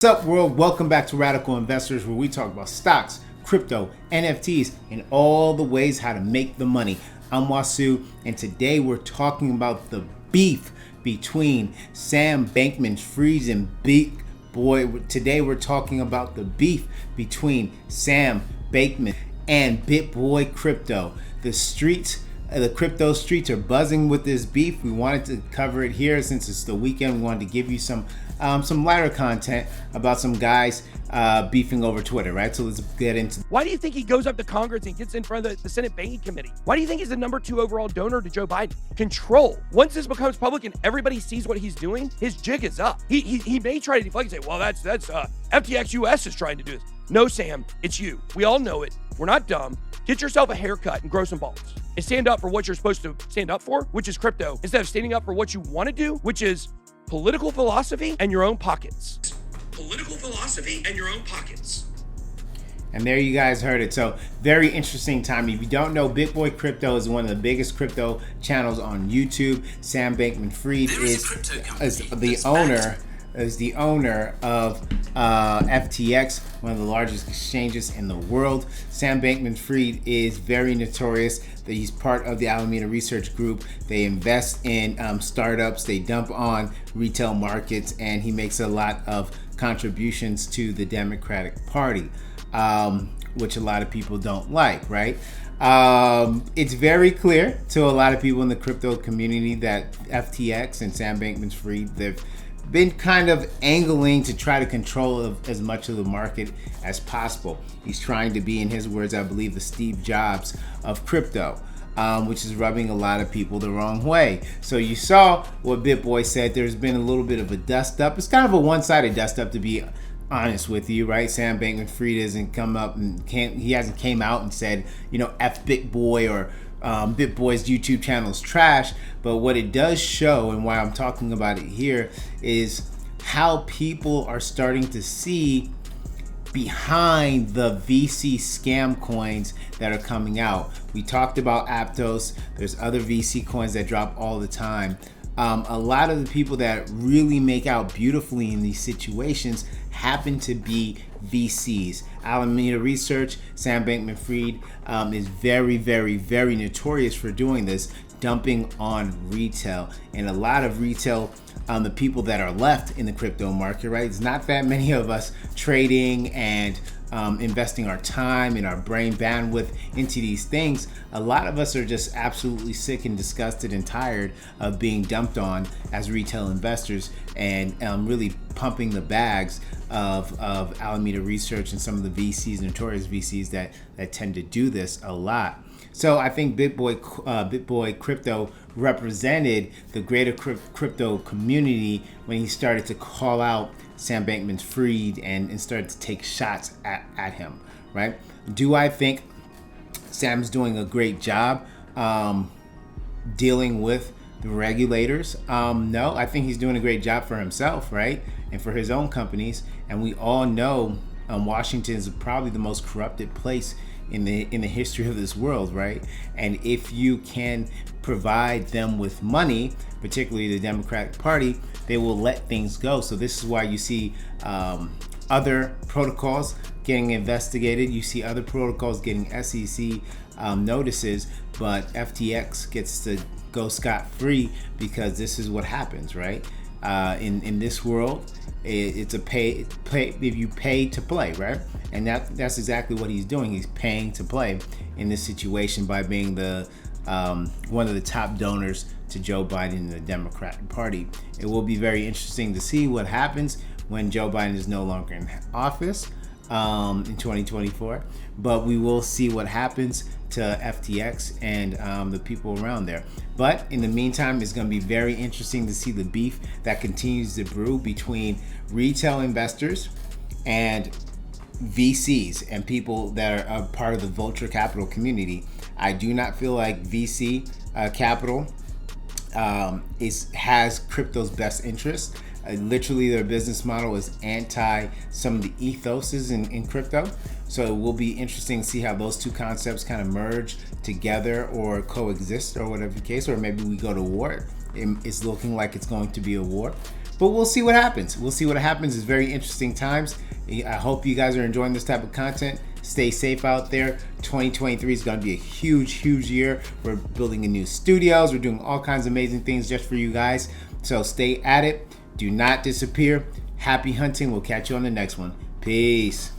What's up, world? Welcome back to Radical Investors, where we talk about stocks, crypto, NFTs, and all the ways how to make the money. I'm Wasu, and today we're talking about the beef between Sam Bankman-Fried and BitBoy. Today we're talking about the beef between Sam Bankman and BitBoy Crypto. The crypto streets are buzzing with this beef. We wanted to cover it here since it's the weekend. We wanted to give you some lighter content about some guys beefing over Twitter, right? So let's get into. Why do you think he goes up to Congress and gets in front of the Senate Banking Committee? Why do you think he's the number 2 overall donor to Joe Biden? Control. Once this becomes public and everybody sees what he's doing, his jig is up. He may try to deflect and say, well, that's FTX US is trying to do this. No, Sam, it's you. We all know it. We're not dumb. Get yourself a haircut and grow some balls. And stand up for what you're supposed to stand up for, which is crypto, instead of standing up for what you want to do, which is political philosophy and your own pockets. Political philosophy and your own pockets. And there you guys heard it. So very interesting time. If you don't know, BitBoy Crypto is one of the biggest crypto channels on YouTube. Sam Bankman-Fried is the owner of FTX, one of the largest exchanges in the world. Sam Bankman-Fried is very notorious that he's part of the Alameda Research Group. They invest in startups, they dump on retail markets, and he makes a lot of contributions to the Democratic Party, which a lot of people don't like, right? It's very clear to a lot of people in the crypto community that FTX and Sam Bankman-Fried, they've been kind of angling to try to control as much of the market as possible. He's trying to be, in his words, I believe, the Steve Jobs of crypto, which is rubbing a lot of people the wrong way. So you saw what BitBoy said. There's been a little bit of a dust up. It's kind of a one-sided dust up, to be honest with you, right? Sam Bankman-Fried hasn't come up and he hasn't came out and said, F BitBoy or BitBoy's YouTube channel is trash. But what it does show, and why I'm talking about it here, is how people are starting to see behind the VC scam coins that are coming out. We talked about Aptos. There's other VC coins that drop all the time. A lot of the people that really make out beautifully in these situations happen to be VCs. Alameda Research, Sam Bankman-Fried is very, very, very notorious for doing this, dumping on retail. And a lot of retail, the people that are left in the crypto market, right? It's not that many of us trading and investing our time and our brain bandwidth into these things. A lot of us are just absolutely sick and disgusted and tired of being dumped on as retail investors and really pumping the bags of Alameda Research and some of the VCs, notorious VCs that tend to do this a lot. So I think BitBoy Crypto represented the greater crypto community when he started to call out Sam Bankman-Fried and started to take shots at him, right? Do I think Sam's doing a great job dealing with the regulators? No, I think he's doing a great job for himself, right? And for his own companies. And we all know Washington is probably the most corrupted place in the history of this world, right? And if you can provide them with money, particularly the Democratic Party, they will let things go. So this is why you see other protocols getting investigated. You see other protocols getting SEC notices, but FTX gets to go scot-free because this is what happens, right? In this world, it's a pay if you pay to play, right? And that's exactly what he's doing. He's paying to play in this situation by being the one of the top donors to Joe Biden and the Democratic Party. It will be very interesting to see what happens when Joe Biden is no longer in office in 2024, but we will see what happens to FTX and the people around there. But in the meantime, it's going to be very interesting to see the beef that continues to brew between retail investors and VCs and people that are a part of the venture capital community. I do not feel like VC capital has crypto's best interest. Literally, their business model is anti some of the ethoses in crypto. So it will be interesting to see how those two concepts kind of merge together or coexist or whatever the case, or maybe we go to war. It's looking like it's going to be a war. But we'll see what happens. We'll see what happens. It's very interesting times. I hope you guys are enjoying this type of content. Stay safe out there. 2023 is going to be a huge year. We're building a new studios. We're doing all kinds of amazing things just for you guys. So stay at it. Do not disappear. Happy hunting. We'll catch you on the next one. Peace.